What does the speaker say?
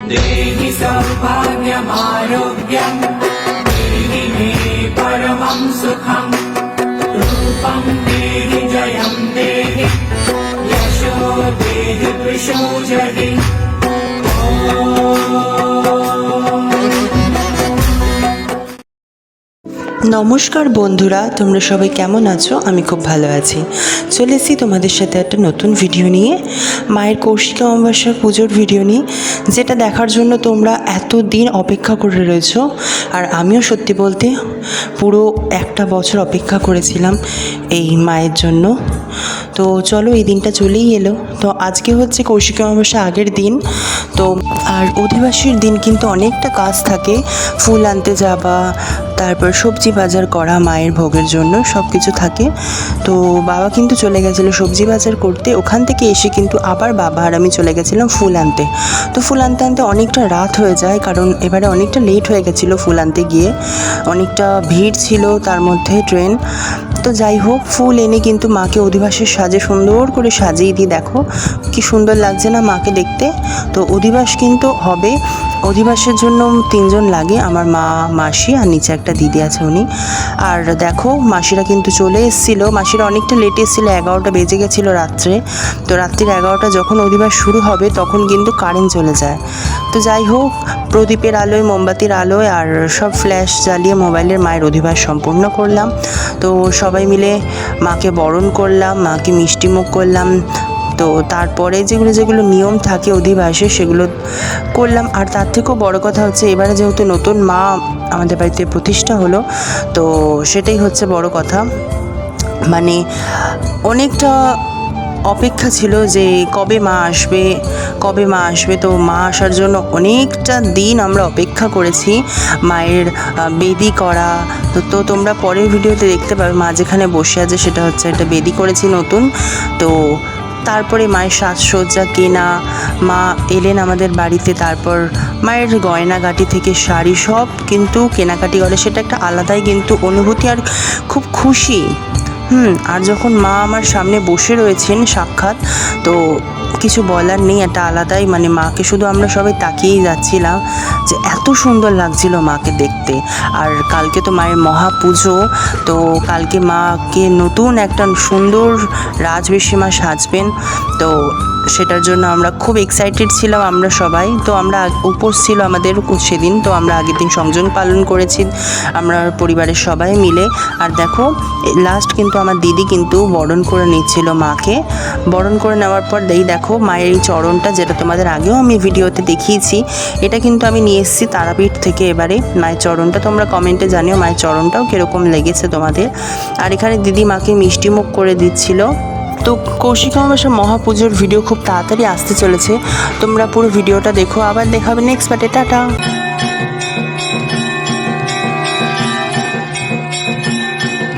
देहि सौभाग्यमारोग्यम् देहि मे परमं सुखम् रूपं देहि जयं देहि यशो देहि वृषो जहि নমস্কার বন্ধুরা, তোমরা সবাই কেমন আছো? আমি খুব ভালো আছি। চলে এসেছি তোমাদের সাথে একটা নতুন ভিডিও নিয়ে, মায়ের কৌশিকী অমাবস্যার পুজোর ভিডিও নিয়ে, যেটা দেখার জন্য তোমরা এত দিন অপেক্ষা করে রয়েছো। আর আমিও সত্যি বলতে পুরো একটা বছর অপেক্ষা করেছিলাম এই মায়ের জন্য। তো চলো, এই দিনটা চলেই এলো। তো আজকে হচ্ছে কৌশিকী অমাবস্যা আগের দিন। তো আর অধিবাসীর দিন কিন্তু অনেকটা কাজ থাকে, ফুল আনতে যাওয়া, তারপর সবজি বাজার করা, মায়ের ভোগের জন্য সব কিছু থাকে। তো বাবা কিন্তু চলে গেছিলো সবজি বাজার করতে। ওখান থেকে এসে কিন্তু আবার বাবা আর আমি চলে গেছিলাম ফুল আনতে। তো ফুল আনতে আনতে অনেকটা রাত হয়ে যায়, কারণ এবারে অনেকটা লেট হয়ে গেছিলো ফুল আনতে গিয়ে, অনেকটা ভিড় ছিল, তার মধ্যে ট্রেন। তো যাই হোক, ফুল এনে কিন্তু মাকে অধিবাসের সাজে সুন্দর করে সাজিয়ে দিই। দেখো কি সুন্দর লাগছে না মাকে দেখতে। তো অধিবাস কিন্তু হবে, অধিবাসের জন্য 3 জন লাগে, আমার মা, মাসি আর নিচে একটা দিদি আছে উনি। আর দেখো মাসিরা কিন্তু চলে এসেছিলো। মাসিরা অনেকটা লেট এসেছিলো, 11টা বেজে গেছিলো রাত্রে। তো রাত্রির 11টা যখন অধিবাস শুরু হবে তখন কিন্তু কারেন্ট চলে যায়। তো যাই হোক, প্রদীপের আলোয়, মোমবাতির আলোয় আর সব ফ্ল্যাশ জ্বালিয়ে মোবাইলের মায়ের অধিবাস সম্পূর্ণ করলাম। তো সবাই মিলে মাকে বরণ করলাম, মাকে মিষ্টিমুখ করলাম। তো তারপরে যেগুলো নিয়ম থাকে অধিবাসে সেগুলো করলাম। আর তার থেকেও বড় কথা হচ্ছে, এবারে যেহেতু নতুন মা আমাদের বাড়িতে প্রতিষ্ঠা হলো, তো সেটাই হচ্ছে বড় কথা। মানে অনেকটা অপেক্ষা ছিল যে কবে মা আসবে, কবে মা আসবে। তো মা আসার জন্য অনেকটা দিন আমরা অপেক্ষা করেছি, মায়ের বেদি করা। তো তোমরা পরের ভিডিওতে দেখতে পাবে মা যেখানে বসে আছে সেটা হচ্ছে একটা বেদি করেছি নতুন। তো তারপরে মায়ের সাজসজ্জা কেনা, মা এলেন আমাদের বাড়িতে, তারপর মায়ের গয়নাগাটি থেকে শাড়ি সব কিন্তু কেনাকাটি করে, সেটা একটা আলাদাই কিন্তু অনুভূতি আর খুব খুশি। আর যখন মা আমার সামনে বসে রয়েছেন সাক্ষাৎ, তো কিছু বলার নেই, একটা আলাদাই, মানে মাকে শুধু আমরা সবাই তাকিয়েই যাচ্ছিলাম যে এত সুন্দর লাগছিল মাকে দেখতে। আর কালকে তো মায়ের মহাপুজো, তো কালকে মাকে নতুন একটা সুন্দর রাজবেশী মা সাজবেন। তো সেটার জন্য আমরা খুব এক্সাইটেড ছিলাম আমরা সবাই। তো আমরা উপোস ছিল আমাদের সেদিন, তো আমরা আগের দিন সংযম পালন করেছি আমরা পরিবারের সবাই মিলে। আর দেখো লাস্ট কিন্তু আমার দিদি কিন্তু বরণ করে নিচ্ছিল মাকে। বরণ করে নেওয়ার পর দেখো মায়ের এই চরণটা, যেটা তোমাদের আগেও আমি ভিডিওতে দেখিয়েছি, এটা কিন্তু আমি নিয়ে এসেছি তারাপীঠ থেকে। এবারে মায়ের চরণটা তোমরা কমেন্টে জানিও মায়ের চরণটাও কীরকম লেগেছে তোমাদের। আর এখানে দিদি মাকে মিষ্টিমুখ করে দিচ্ছিল। তো কৌশিকী অমাবস্যা মহাপুজোর ভিডিও খুব তাড়াতাড়ি আসতে চলেছে, তোমরা পুরো ভিডিওটা দেখো। আবার দেখা হবে নেক্সট পার্টে। টাটা।